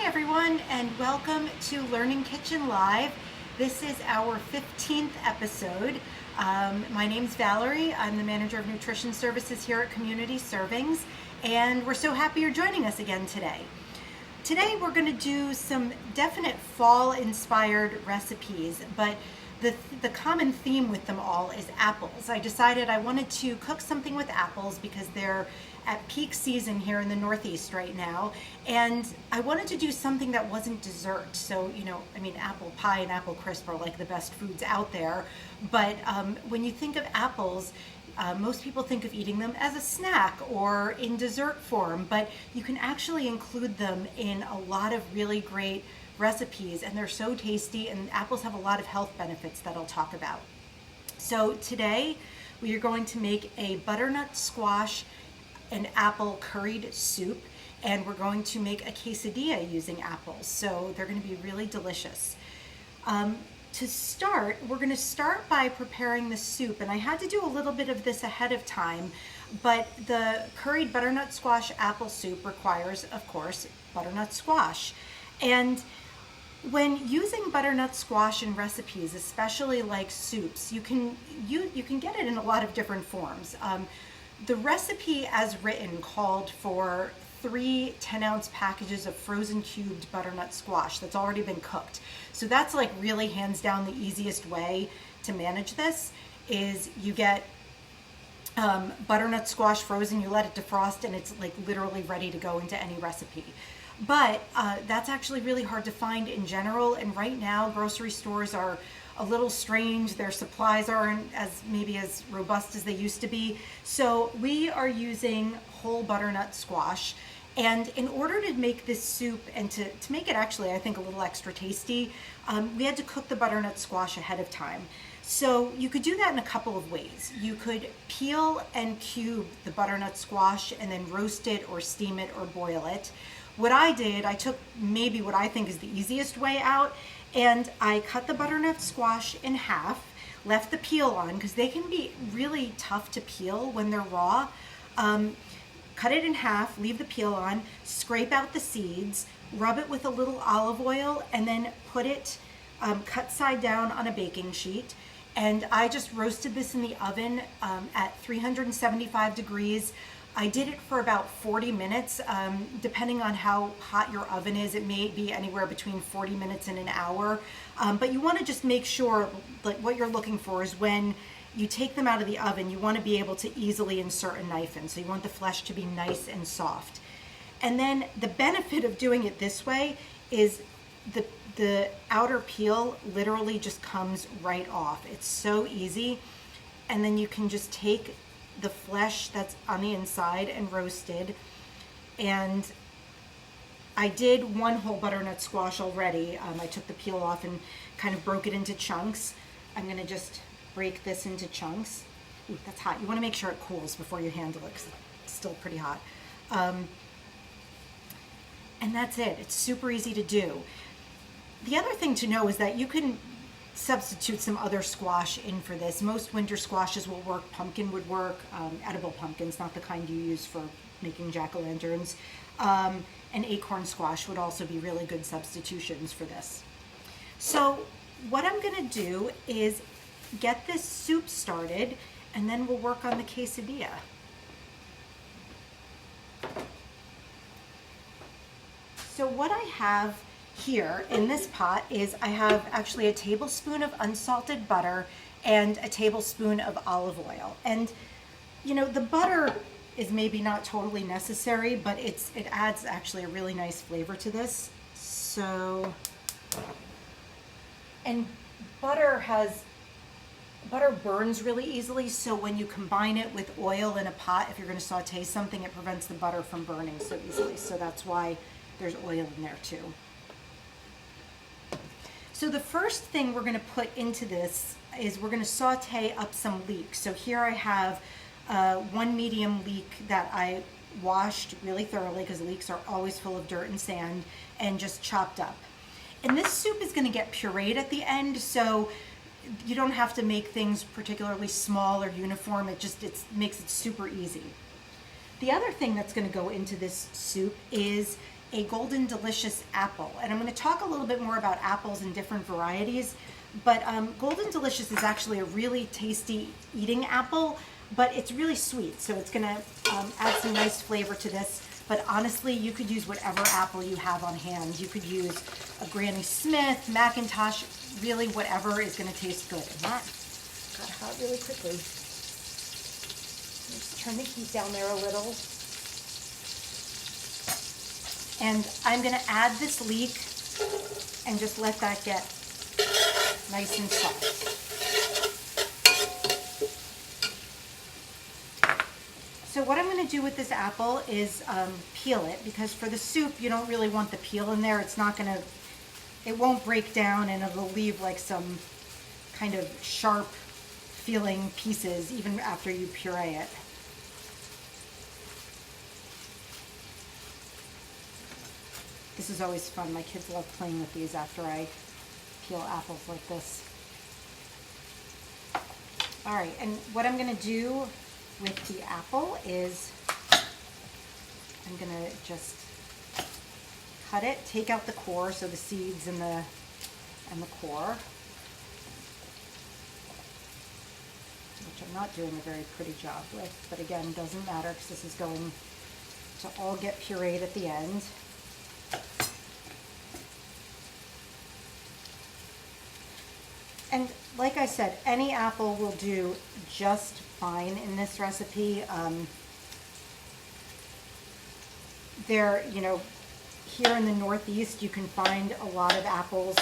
Hi everyone, and welcome to Learning Kitchen Live. This is our 15th episode. My name's Valerie. I'm the manager of nutrition services here at Community Servings, and we're so happy you're joining us again today. Today we're going to do some definite fall-inspired recipes, but the common theme with them all is apples. I decided I wanted to cook something with apples because they're at peak season here in the Northeast right now, and I wanted to do something that wasn't dessert. So, apple pie and apple crisp are like the best foods out there, but when you think of apples, most people think of eating them as a snack or in dessert form, but you can actually include them in a lot of really great recipes, and they're so tasty, and apples have a lot of health benefits that I'll talk about. So today we are going to make a butternut squash and apple curried soup, and we're going to make a quesadilla using apples. So they're going to be really delicious. To start, we're going to start by preparing the soup, and I had to do a little bit of this ahead of time, but the curried butternut squash apple soup requires, of course, butternut squash. And when using butternut squash in recipes, especially like soups, you can get it in a lot of different forms. The recipe as written called for 3 10-ounce packages of frozen cubed butternut squash that's already been cooked. So that's like really hands down the easiest way to manage this. Is you get butternut squash frozen, you let it defrost, and it's like literally ready to go into any recipe. But that's actually really hard to find in general, and right now grocery stores are a little strange. Their supplies aren't maybe as robust as they used to be. So we are using whole butternut squash. And in order to make this soup and to make it actually, I think, a little extra tasty, we had to cook the butternut squash ahead of time. So you could do that in a couple of ways. You could peel and cube the butternut squash and then roast it or steam it or boil it. What I did, I took maybe what I think is the easiest way out, and I cut the butternut squash in half, left the peel on because they can be really tough to peel when they're raw. Cut it in half, leave the peel on, scrape out the seeds, rub it with a little olive oil, and then put it cut side down on a baking sheet. And I just roasted this in the oven at 375 degrees. I did it for about 40 minutes. Depending on how hot your oven is, it may be anywhere between 40 minutes and an hour. But you want to just make sure, like, what you're looking for is when you take them out of the oven, you want to be able to easily insert a knife in. So you want the flesh to be nice and soft. And then the benefit of doing it this way is the outer peel literally just comes right off. It's so easy. And then you can just take the flesh that's on the inside and roasted. And I did one whole butternut squash already. I took the peel off and kind of broke it into chunks. I'm going to just break this into chunks. Ooh, that's hot. You want to make sure it cools before you handle it because it's still pretty hot. And that's it. It's super easy to do. The other thing to know is that you can substitute some other squash in for this. Most winter squashes will work. Pumpkin would work. Edible pumpkins, not the kind you use for making jack-o'-lanterns. And acorn squash would also be really good substitutions for this. So what I'm going to do is get this soup started, and then we'll work on the quesadilla. So what I have here in this pot is I have actually a tablespoon of unsalted butter and a tablespoon of olive oil. And the butter is maybe not totally necessary, but it adds actually a really nice flavor to this. So, and butter burns really easily, so when you combine it with oil in a pot, if you're going to saute something, it prevents the butter from burning so easily. So that's why there's oil in there too. So the first thing we're going to put into this is we're going to saute up some leeks. So here I have one medium leek that I washed really thoroughly because leeks are always full of dirt and sand, and just chopped up. And this soup is going to get pureed at the end, so you don't have to make things particularly small or uniform. It makes it super easy. The other thing that's going to go into this soup is a Golden Delicious apple. And I'm going to talk a little bit more about apples and different varieties, but Golden Delicious is actually a really tasty eating apple, but it's really sweet, so it's going to add some nice flavor to this. But honestly, you could use whatever apple you have on hand. You could use a Granny Smith, Macintosh, really whatever is going to taste good. And that got hot really quickly. Just turn the heat down there a little. And I'm going to add this leek and just let that get nice and soft. So what I'm going to do with this apple is peel it, because for the soup you don't really want the peel in there. It's not going to, it won't break down, and it'll leave like some kind of sharp feeling pieces even after you puree it. This is always fun. My kids love playing with these after I peel apples like this. All right, and what I'm going to do with the apple is I'm going to just cut it, take out the core, so the seeds and the core, which I'm not doing a very pretty job with, but again, doesn't matter because this is going to all get pureed at the end. And like I said, any apple will do just fine in this recipe. Here in the Northeast, you can find a lot of apples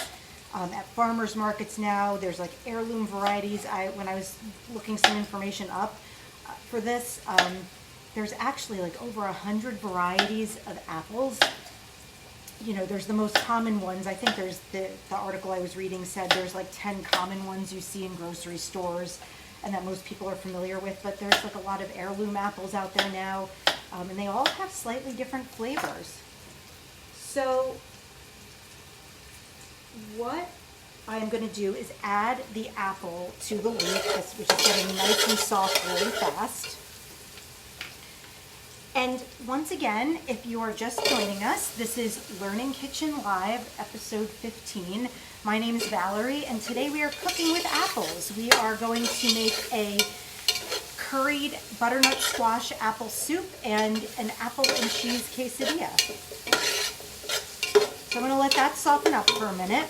at farmers markets now. There's like heirloom varieties. When I was looking some information up for this, there's actually like over 100 varieties of apples. There's the most common ones. I think there's the article I was reading said there's like 10 common ones you see in grocery stores and that most people are familiar with, but there's like a lot of heirloom apples out there now, and they all have slightly different flavors. So what I'm going to do is add the apple to the leek, which is getting nice and soft really fast. And once again, if you are just joining us, this is Learning Kitchen Live, episode 15. My name is Valerie, and today we are cooking with apples. We are going to make a curried butternut squash apple soup and an apple and cheese quesadilla. So I'm going to let that soften up for a minute.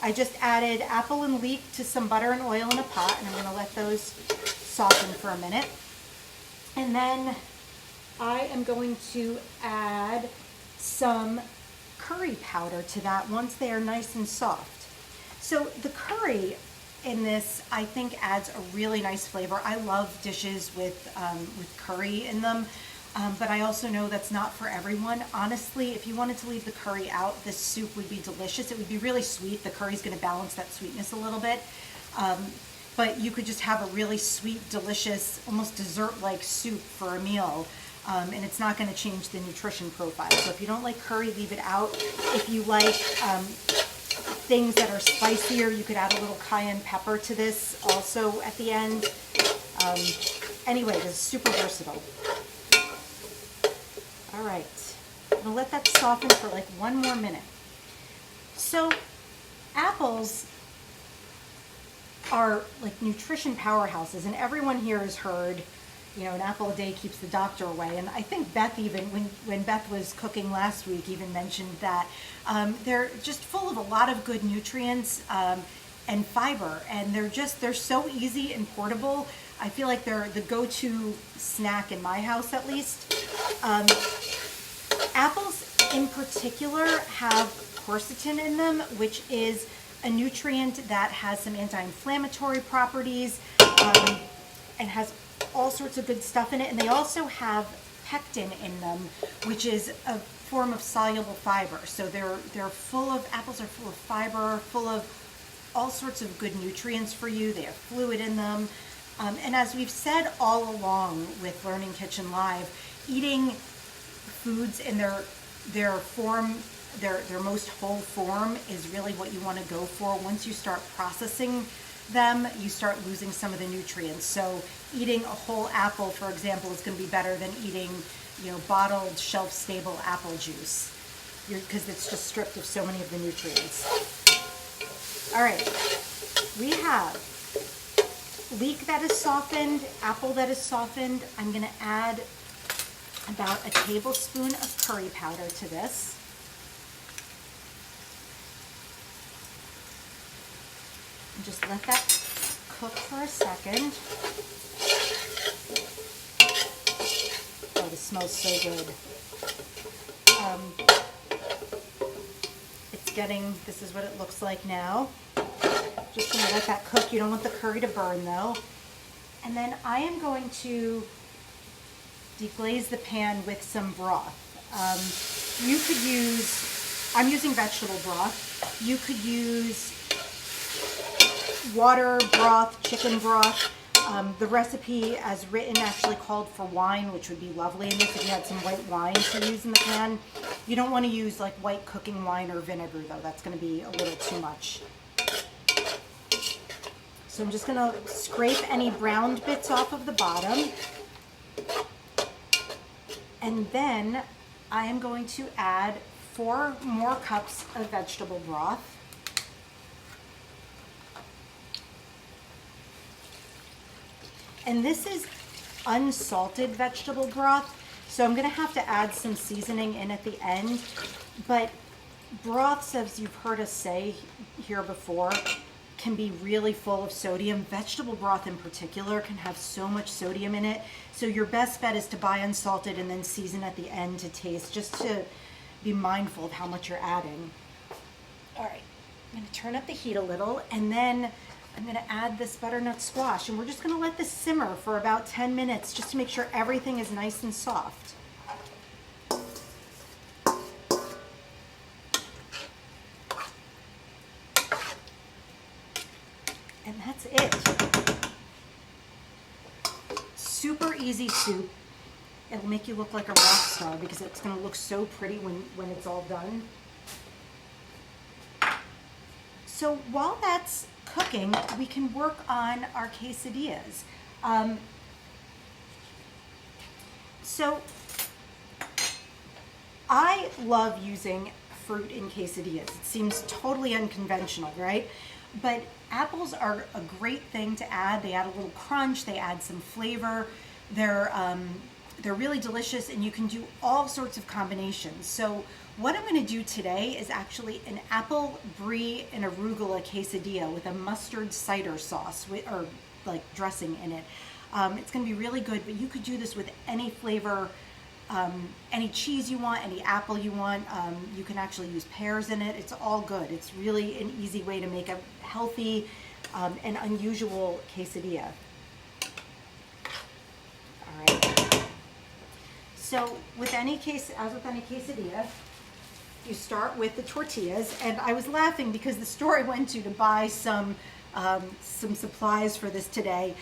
I just added apple and leek to some butter and oil in a pot, and I'm going to let those soften for a minute. And then I am going to add some curry powder to that once they are nice and soft. So the curry in this, I think, adds a really nice flavor. I love dishes with curry in them, but I also know that's not for everyone. Honestly, if you wanted to leave the curry out, this soup would be delicious. It would be really sweet. The curry's going to balance that sweetness a little bit. But you could just have a really sweet, delicious, almost dessert-like soup for a meal. And it's not going to change the nutrition profile. So if you don't like curry, leave it out. If you like things that are spicier, you could add a little cayenne pepper to this also at the end. Anyway, this is super versatile. All right, I'm going to let that soften for like one more minute. So apples are like nutrition powerhouses, and everyone here has heard, an apple a day keeps the doctor away. And I think Beth, even when Beth was cooking last week, even mentioned that they're just full of a lot of good nutrients and fiber, and they're so easy and portable. I feel like they're the go-to snack in my house, at least. Apples in particular have quercetin in them, which is a nutrient that has some anti-inflammatory properties and has all sorts of good stuff in it. And they also have pectin in them, which is a form of soluble fiber. So apples are full of fiber, full of all sorts of good nutrients for you. They have fluid in them. And as we've said all along with Learning Kitchen Live, eating foods in their form, their most whole form is really what you want to go for. Once you start processing them, you start losing some of the nutrients. So eating a whole apple, for example, is going to be better than eating, bottled, shelf-stable apple juice. because it's just stripped of so many of the nutrients. All right, we have leek that is softened, apple that is softened. I'm going to add about a tablespoon of curry powder to this. And just let that cook for a second. Oh, this smells so good. This is what it looks like now. Just gonna let that cook. You don't want the curry to burn though. And then I am going to deglaze the pan with some broth. You could use, I'm using vegetable broth. You could use water broth, chicken broth. The recipe as written actually called for wine, which would be lovely in this if you had some white wine to use in the pan. You don't want to use like white cooking wine or vinegar though. That's going to be a little too much. So I'm just going to scrape any browned bits off of the bottom. And then I am going to add 4 more cups of vegetable broth. And this is unsalted vegetable broth, so I'm going to have to add some seasoning in at the end. But broths, as you've heard us say here before, can be really full of sodium. Vegetable broth in particular can have so much sodium in it. So your best bet is to buy unsalted and then season at the end to taste, just to be mindful of how much you're adding. All right, I'm going to turn up the heat a little, and then I'm going to add this butternut squash, and we're just going to let this simmer for about 10 minutes just to make sure everything is nice and soft. And that's it. Super easy soup. It'll make you look like a rock star because it's going to look so pretty when it's all done. So while that's cooking, we can work on our quesadillas. So I love using fruit in quesadillas. It seems totally unconventional, right? But apples are a great thing to add. They add a little crunch, they add some flavor. They're really delicious, and you can do all sorts of combinations. So what I'm going to do today is actually an apple, brie, and arugula quesadilla with a mustard cider sauce or like dressing in it. It's going to be really good, but you could do this with any flavor, any cheese you want, any apple you want. You can actually use pears in it. It's all good. It's really an easy way to make a healthy and unusual quesadilla. All right. So with any quesadilla, you start with the tortillas, and I was laughing because the store I went to buy some supplies for this today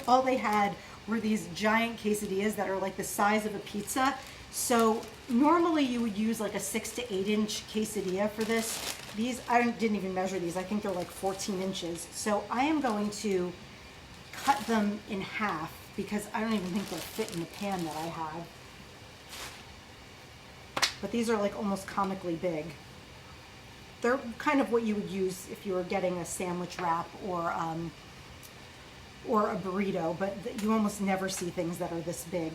all they had were these giant quesadillas that are like the size of a pizza. So normally you would use like a 6 to 8 inch quesadilla for this. These, I didn't even measure these. I think they're like 14 inches. So I am going to cut them in half because I don't even think they'll fit in the pan that I have. But these are like almost comically big. They're kind of what you would use if you were getting a sandwich wrap or a burrito, but you almost never see things that are this big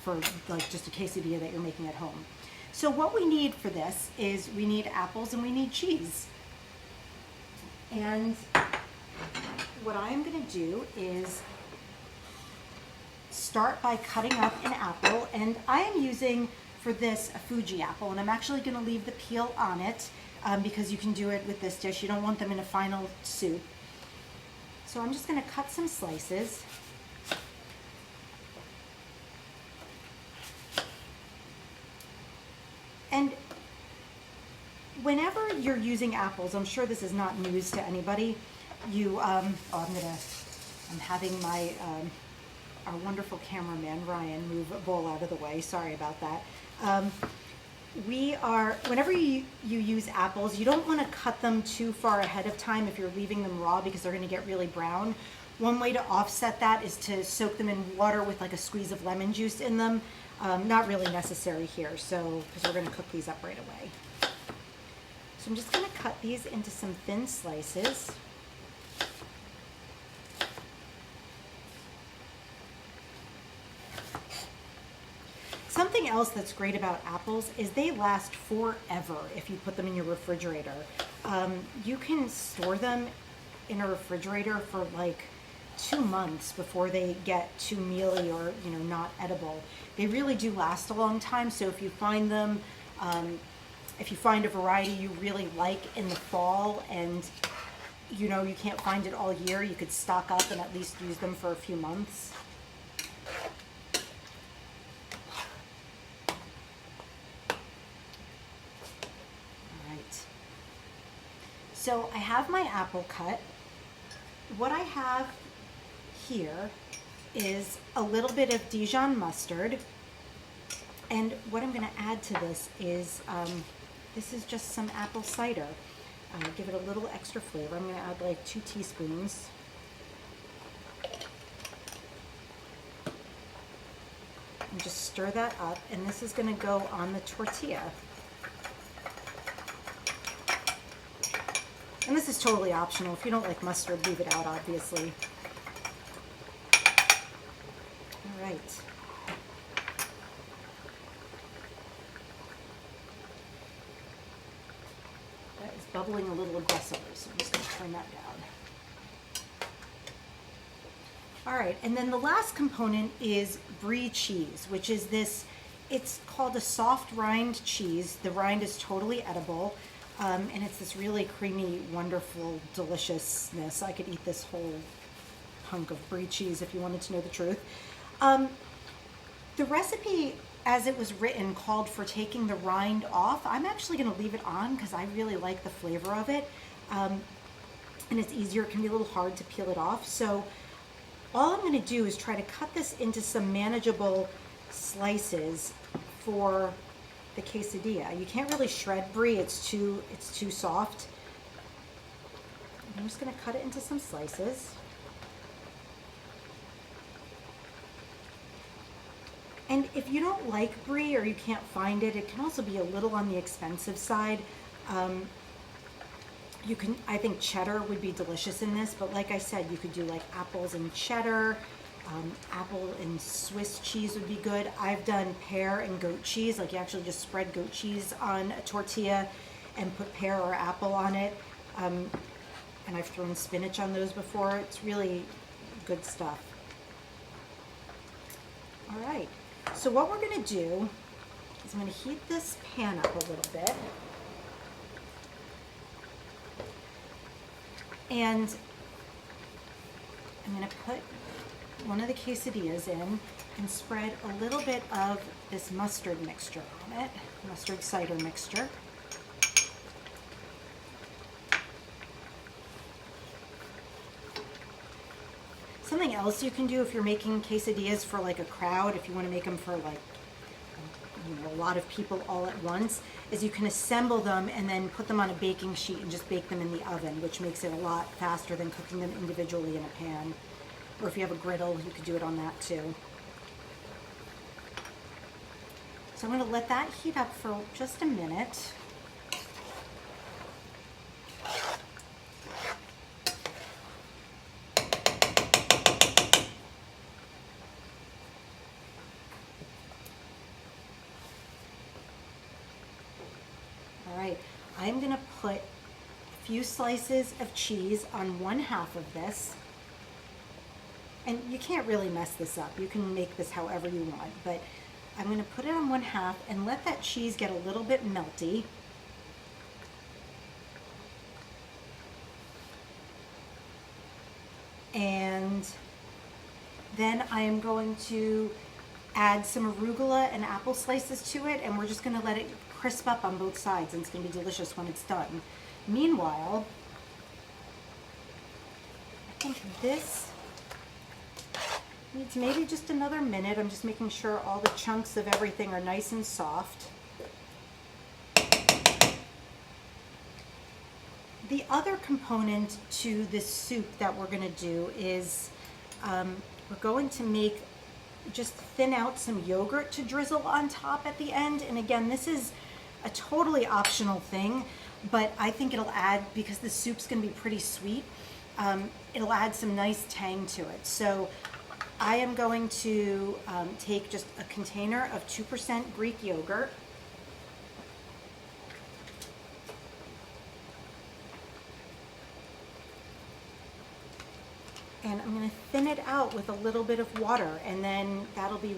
for like just a quesadilla that you're making at home. So what we need for this is we need apples and we need cheese. And what I'm going to do is start by cutting up an apple, and I am using for this a Fuji apple, and I'm actually going to leave the peel on it because you can do it with this dish. You don't want them in a final soup. So I'm just going to cut some slices. And whenever you're using apples, I'm sure this is not news to anybody, I'm having my our wonderful cameraman Ryan move a bowl out of the way. Sorry about that. Whenever you use apples, you don't want to cut them too far ahead of time if you're leaving them raw because they're going to get really brown. One way to offset that is to soak them in water with like a squeeze of lemon juice in them. Not really necessary here, so because we're going to cook these up right away. So I'm just going to cut these into some thin slices. Something else that's great about apples is they last forever if you put them in your refrigerator. You can store them in a refrigerator for like 2 months before they get too mealy or not edible. They really do last a long time. So if you find them, if you find a variety you really like in the fall and you can't find it all year, you could stock up and at least use them for a few months. So I have my apple cut. What I have here is a little bit of Dijon mustard. And what I'm going to add to this is just some apple cider. Give it a little extra flavor. I'm going to add like 2 teaspoons. And just stir that up. And this is going to go on the tortilla. And this is totally optional. If you don't like mustard, leave it out, obviously. All right. That is bubbling a little aggressively, so I'm just going to turn that down. All right, and then the last component is brie cheese, which is this, it's called a soft rind cheese. The rind is totally edible. And it's this really creamy, wonderful deliciousness. I could eat this whole hunk of brie cheese if you wanted to know the truth. The recipe, as it was written, called for taking the rind off. I'm actually going to leave it on because I really like the flavor of it. And it's easier. It can be a little hard to peel it off. So all I'm going to do is try to cut this into some manageable slices for the quesadilla. You can't really shred brie, it's too soft. I'm just going to cut it into some slices. And if you don't like brie or you can't find it, it can also be a little on the expensive side. I think cheddar would be delicious in this, but like I said, you could do like apples and cheddar. Apple and Swiss cheese would be good. I've done pear and goat cheese, like you actually just spread goat cheese on a tortilla and put pear or apple on it. And I've thrown spinach on those before. It's really good stuff. All right, so what we're going to do is I'm going to heat this pan up a little bit. And I'm going to put one of the quesadillas in and spread a little bit of this mustard mixture on it, mustard cider mixture. Something else you can do if you're making quesadillas for like a crowd, if you want to make them for like a lot of people all at once, is you can assemble them and then put them on a baking sheet and just bake them in the oven, which makes it a lot faster than cooking them individually in a pan. Or if you have a griddle, you could do it on that too. So I'm going to let that heat up for just a minute. All right, I'm going to put a few slices of cheese on 1/2 of this. And you can't really mess this up. You can make this however you want, but I'm going to put it on 1/2 and let that cheese get a little bit melty. And then I am going to add some arugula and apple slices to it, and we're just going to let it crisp up on both sides, and it's going to be delicious when it's done. Meanwhile, I think this needs maybe just another minute. I'm just making sure all the chunks of everything are nice and soft. The other component to this soup that we're going to do is we're going to make just thin out some yogurt to drizzle on top at the end. And again, this is a totally optional thing, but I think it'll add, because the soup's gonna be pretty sweet, it'll add some nice tang to it. So I am going to take just a container of 2% Greek yogurt. And I'm going to thin it out with a little bit of water, and then that'll be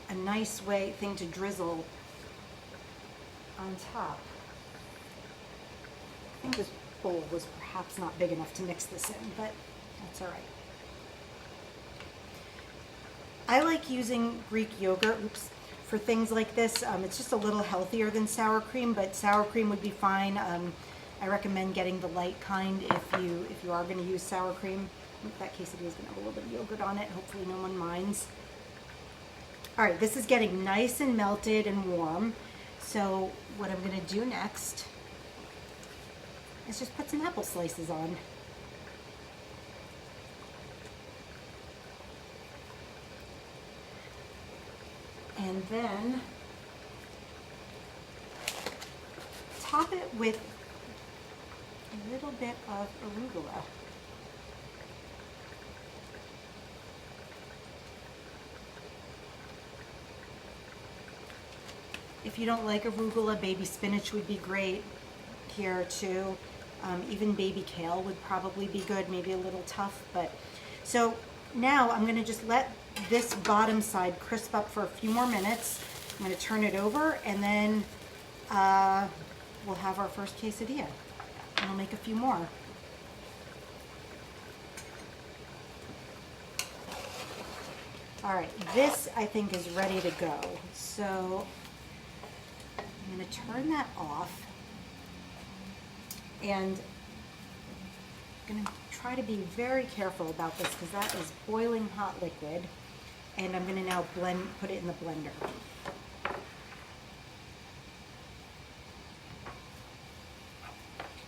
a nice thing to drizzle on top. I think this bowl was perhaps not big enough to mix this in, but that's all right. I like using Greek yogurt, for things like this. It's just a little healthier than sour cream, but sour cream would be fine. I recommend getting the light kind if you are going to use sour cream. That quesadilla is going to have a little bit of yogurt on it. Hopefully no one minds. All right, this is getting nice and melted and warm. So what I'm going to do next is just put some apple slices on. And then top it with a little bit of arugula. If you don't like arugula, baby spinach would be great here too. Even baby kale would probably be good, maybe a little tough. But so now I'm going to just let this bottom side crisp up for a few more minutes. I'm going to turn it over, and then we'll have our first quesadilla. And I'll make a few more. All right, this I think is ready to go. So I'm going to turn that off, and I'm going to try to be very careful about this because that is boiling hot liquid, and I'm going to now put it in the blender.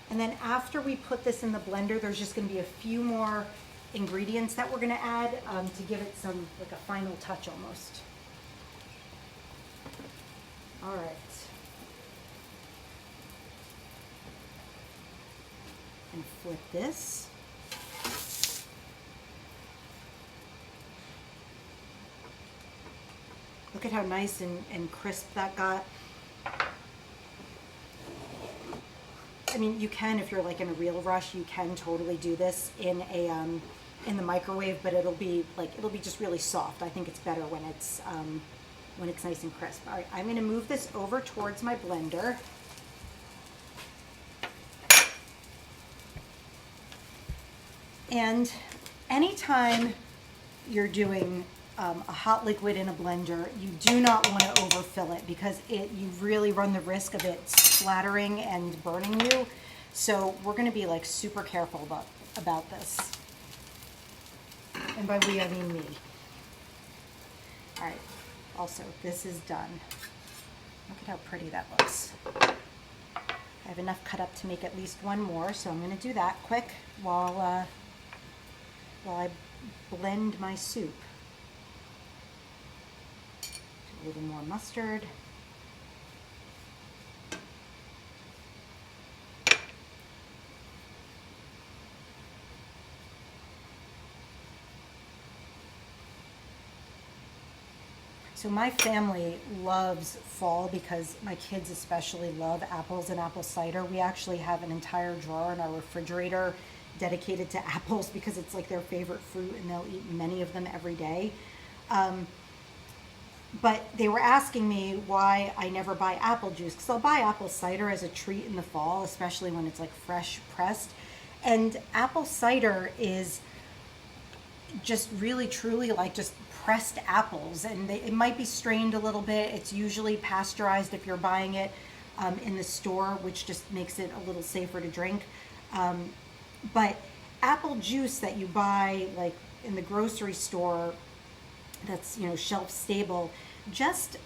And then after we put this in the blender, there's just going to be a few more ingredients that we're going to add to give it some, like a final touch almost. All right. And flip this. Look at how nice and crisp that got. I mean, you can, if you're like in a real rush, you can totally do this in the microwave, but it'll be just really soft. I think it's better when it's nice and crisp. All right, I'm going to move this over towards my blender. And anytime you're doing a hot liquid in a blender, you do not want to overfill it because you really run the risk of it splattering and burning you. So we're going to be like super careful about this. And by we, I mean me. All right. Also, this is done. Look at how pretty that looks. I have enough cut up to make at least one more, so I'm going to do that quick while I blend my soup. A little more mustard. So my family loves fall because my kids especially love apples and apple cider. We actually have an entire drawer in our refrigerator dedicated to apples because it's like their favorite fruit and they'll eat many of them every day. But they were asking me why I never buy apple juice, because I'll buy apple cider as a treat in the fall, especially when it's like fresh pressed. And apple cider is just really truly like just pressed apples, and it might be strained a little bit. It's usually pasteurized if you're buying it in the store, which just makes it a little safer to drink. But apple juice that you buy like in the grocery store that's, you know, shelf stable, just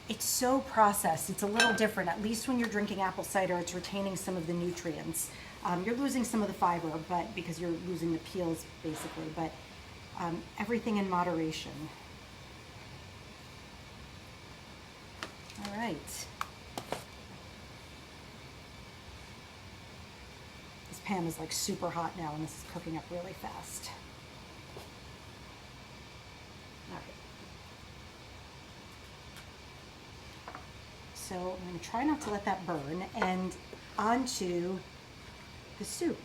it's so processed. It's a little different. At least when you're drinking apple cider, it's retaining some of the nutrients. You're losing some of the fiber, but because you're losing the peels basically. But everything in moderation. All right. This pan is like super hot now, and this is cooking up really fast. All right. So I'm going to try not to let that burn, and onto the soup.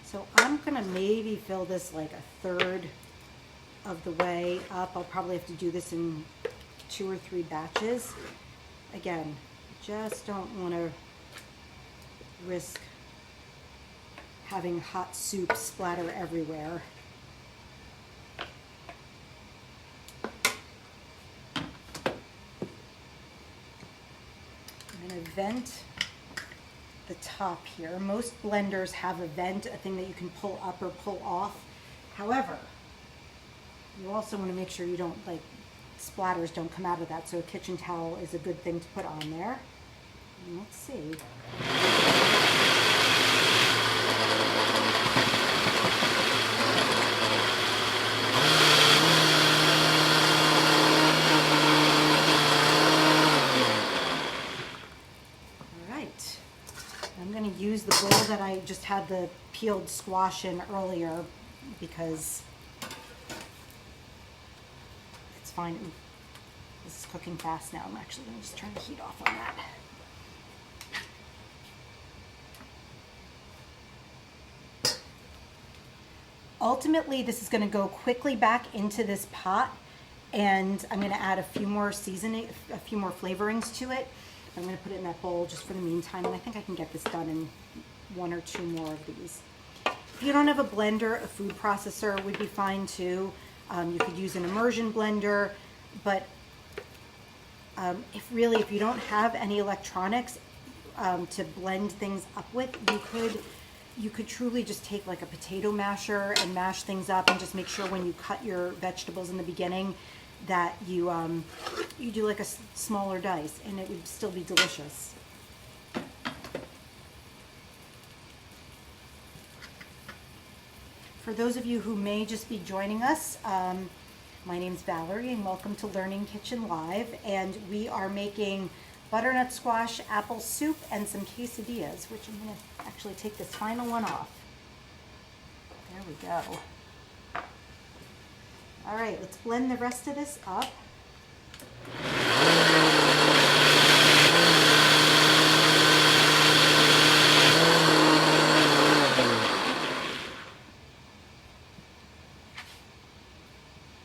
So I'm going to maybe fill this like a third of the way up. I'll probably have to do this in 2 or 3 batches. Again, just don't want to risk having hot soup splatter everywhere. I'm going to vent the top here. Most blenders have a vent, a thing that you can pull up or pull off. However, you also want to make sure you don't, like, splatters don't come out of that, so a kitchen towel is a good thing to put on there. And let's see. I'm going to use the bowl that I just had the peeled squash in earlier because it's fine. This is cooking fast now. I'm actually going to just turn the heat off on that. Ultimately, this is going to go quickly back into this pot, and I'm going to add a few more seasoning, a few more flavorings to it. I'm going to put it in that bowl just for the meantime, and I think I can get this done in 1 or 2 more of these. If you don't have a blender, a food processor would be fine too. You could use an immersion blender, but if you don't have any electronics to blend things up with, you could truly just take like a potato masher and mash things up, and just make sure when you cut your vegetables in the beginning that you do like a smaller dice, and it would still be delicious. For those of you who may just be joining us, my name's Valerie, and welcome to Learning Kitchen Live, and we are making butternut squash apple soup and some quesadillas, which I'm going to actually take this final one off. There we go. All right, let's blend the rest of this up.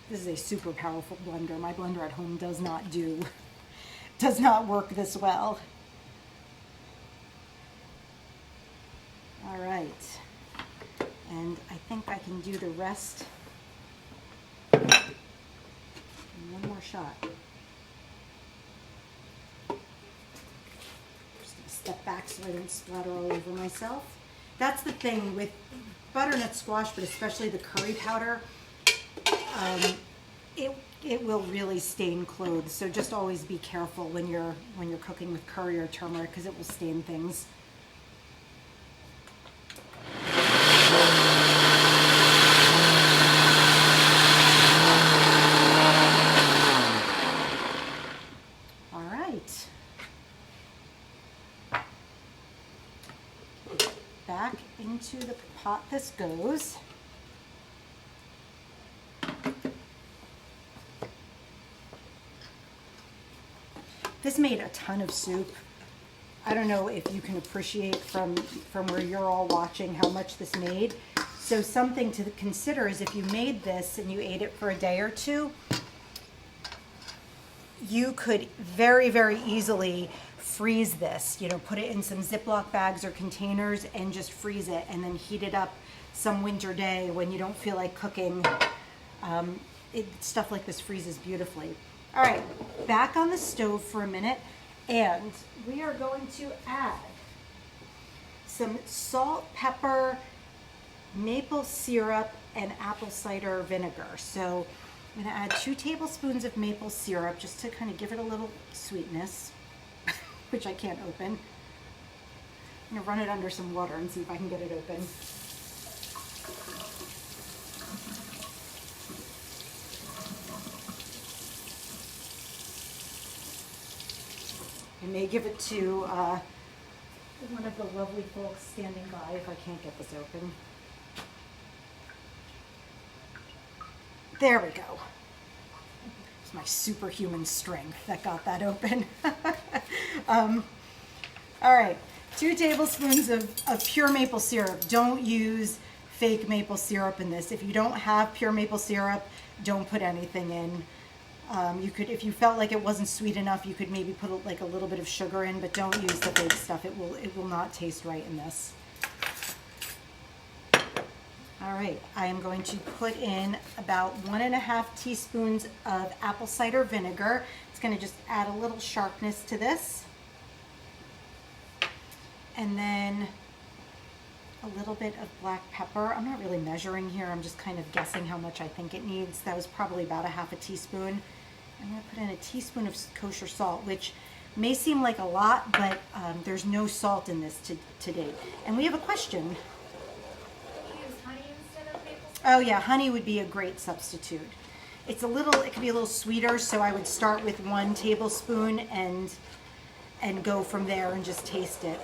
This is a super powerful blender. My blender at home does not work this well. All right, and I think I can do the rest. One more shot. Just gonna step back so I don't splatter all over myself. That's the thing with butternut squash, but especially the curry powder. It will really stain clothes, so just always be careful when you're cooking with curry or turmeric, because it will stain things. All right. Back into the pot this goes. This made a ton of soup. I don't know if you can appreciate from where you're all watching how much this made. So something to consider is if you made this and you ate it for a day or two, you could very, very easily freeze this. You know, put it in some Ziploc bags or containers and just freeze it, and then heat it up some winter day when you don't feel like cooking. Stuff like this freezes beautifully. All right, back on the stove for a minute, and we are going to add some salt, pepper, maple syrup, and apple cider vinegar. So I'm going to add 2 tablespoons of maple syrup just to kind of give it a little sweetness, which I can't open. I'm gonna run it under some water and see if I can get it open. I may give it to one of the lovely folks standing by if I can't get this open. There we go. It's my superhuman strength that got that open. All right, 2 tablespoons of pure maple syrup. Don't use fake maple syrup in this. If you don't have pure maple syrup, don't put anything in. You could, if you felt like it wasn't sweet enough, you could maybe put like a little bit of sugar in, but don't use the fake stuff. It will not taste right in this. All right, I am going to put in about 1.5 teaspoons of apple cider vinegar. It's going to just add a little sharpness to this. And then a little bit of black pepper. I'm not really measuring here. I'm just kind of guessing how much I think it needs. That was probably about 1/2 teaspoon. I'm going to put in a teaspoon of kosher salt, which may seem like a lot, but there's no salt in this to date. And we have a question. Can you use honey instead of maple syrup? Oh yeah, honey would be a great substitute. It can be a little sweeter, so I would start with 1 tablespoon and go from there and just taste it.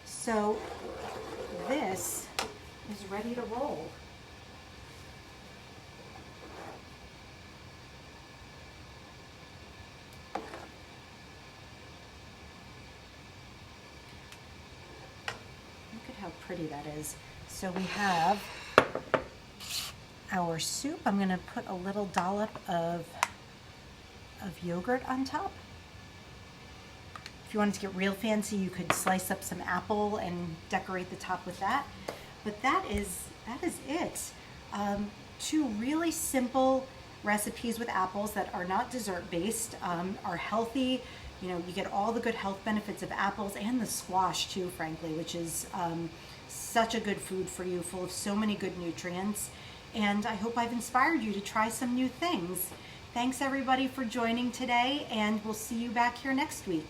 So this is ready to roll. Look at how pretty that is. So we have our soup. I'm going to put a little dollop of yogurt on top. If you wanted to get real fancy, you could slice up some apple and decorate the top with that. But that is it. 2 really simple recipes with apples that are not dessert based, are healthy. You know, you get all the good health benefits of apples and the squash too, frankly, which is such a good food for you, full of so many good nutrients. And I hope I've inspired you to try some new things. Thanks everybody for joining today, and we'll see you back here next week.